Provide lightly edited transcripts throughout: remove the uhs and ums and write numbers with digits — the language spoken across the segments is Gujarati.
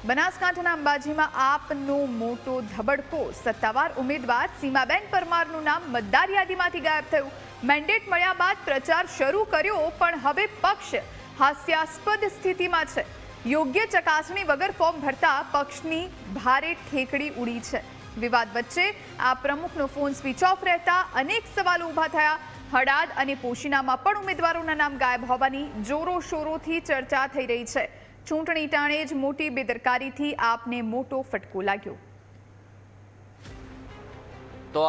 બનાસકાંઠાના અંબાજીમાં આપનો મોટો ધબડકો. સત્તાવાર ઉમેદવાર સીમાબેન પરમારનું નામ મતદાર યાદીમાંથી ગાયબ થયું. મેન્ડેટ મળ્યા બાદ પ્રચાર શરૂ કર્યો, પણ હવે પક્ષ હાસ્યાસ્પદ સ્થિતિમાં છે. યોગ્ય ચકાસણી વગર ફોર્મ ભરતા પક્ષની ભારે ઠેકડી ઉડી છે. વિવાદ વચ્ચે આ પ્રમુખનો ફોન સ્વિચ ઓફ રહેતા અનેક સવાલો ઊભા થયા. હડાદ અને પોશીનામાં પણ ઉમેદવારોના નામ ગાયબ હોવાની જોરો શોરોથી ચર્ચા થઈ રહી છે. ચૂંટણી ટાણે જ મોટી બેદરકારીથી આપને મોટો ફટકો લાગ્યો. તો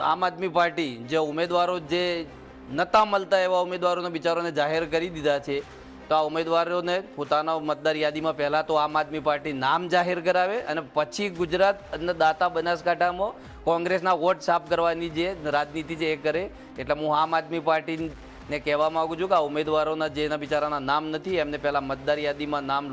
આમ આદમી પાર્ટી જે ઉમેદવારો જે નતા મળતા એવા ઉમેદવારોને બિચારોને જાહેર કરી દીધા છે. તો આ ઉમેદવારોને પોતાના મતદાર યાદીમાં પહેલાં તો આમ આદમી પાર્ટી નામ જાહેર કરાવે અને પછી ગુજરાત અને દાતા બનાસકાંઠામાં કોંગ્રેસના વોટ સાફ કરવાની જે રાજનીતિ છે એ કરે. એટલે હું આમ આદમી પાર્ટીને કહેવા માગું છું કે આ ઉમેદવારોના જેના બિચારાના નામ નથી એમને પહેલાં મતદાર યાદીમાં નામ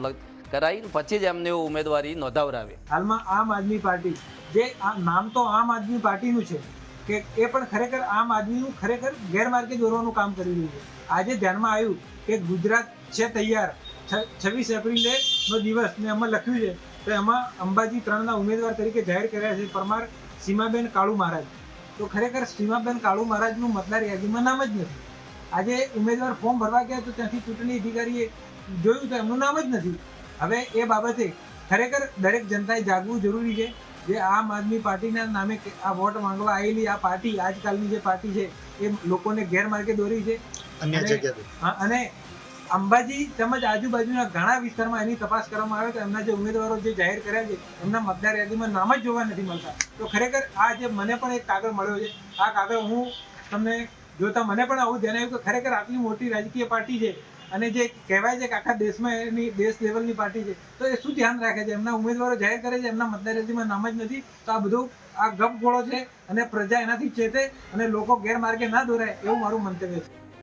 કરાવી પછી જ એમને ઉમેદવારી નોંધાવરાવે. હાલમાં આમ આદમી પાર્ટી જે નામ તો આમ આદમી પાર્ટીનું છે કે એ પણ ખરેખર આમ આદમીનું ખરેખર ગેરમાર્ગે દોરવાનું કામ કરી રહ્યું છે. આજે ધ્યાનમાં આવ્યું કે ગુજરાત છે તૈયાર 26 એપ્રિલે નો દિવસ મેં એમાં લખ્યું છે. તો એમાં અંબાજી 3ના ઉમેદવાર તરીકે જાહેર કર્યા છે પરમાર સીમાબેન કાળુ મહારાજ. તો ખરેખર સીમાબેન કાળુ મહારાજનું મતદાર યાદીમાં નામ જ નથી. આજે ઉમેદવાર ફોર્મ ભરવા ગયા તો ત્યાંથી ચૂંટણી અધિકારીએ જોયું તો એમનું નામ જ નથી. હવે એ બાબતે ખરેખર દરેક જનતાએ જાગવું જરૂરી છે. જે આમ આદમી પાર્ટીના નામે આ વોટ માંગવા આવેલી આ પાર્ટી આજકાલની જે પાર્ટી છે એ લોકોને ગેરમાર્ગે દોરી છે. અને અંબાજી તેમજ આજુબાજુના ઘણા વિસ્તારમાં એની તપાસ કરવામાં આવે તો એમના જે ઉમેદવારો જે જાહેર કર્યા છે એમના મતદાર યાદીમાં નામ જ જોવા નથી મળતા. તો ખરેખર આ જે મને પણ એક કાગળ મળ્યો છે, આ કાગળ હું તમને જોતા મને પણ આવું ધ્યાન આવ્યું કે ખરેખર આટલી મોટી રાજકીય પાર્ટી છે અને જે કહેવાય છે કે આખા દેશમાં એની દેશ લેવલની પાર્ટી છે તો એ શું ધ્યાન રાખે છે? એમના ઉમેદવારો જાહેર કરે છે, એમના મતદાર યાદીમાં નામ જ નથી. તો આ બધું આ ગપગોળો છે અને પ્રજા એનાથી ચેતે અને લોકો ગેરમાર્ગે ના દોરાય એવું મારું મંતવ્ય છે.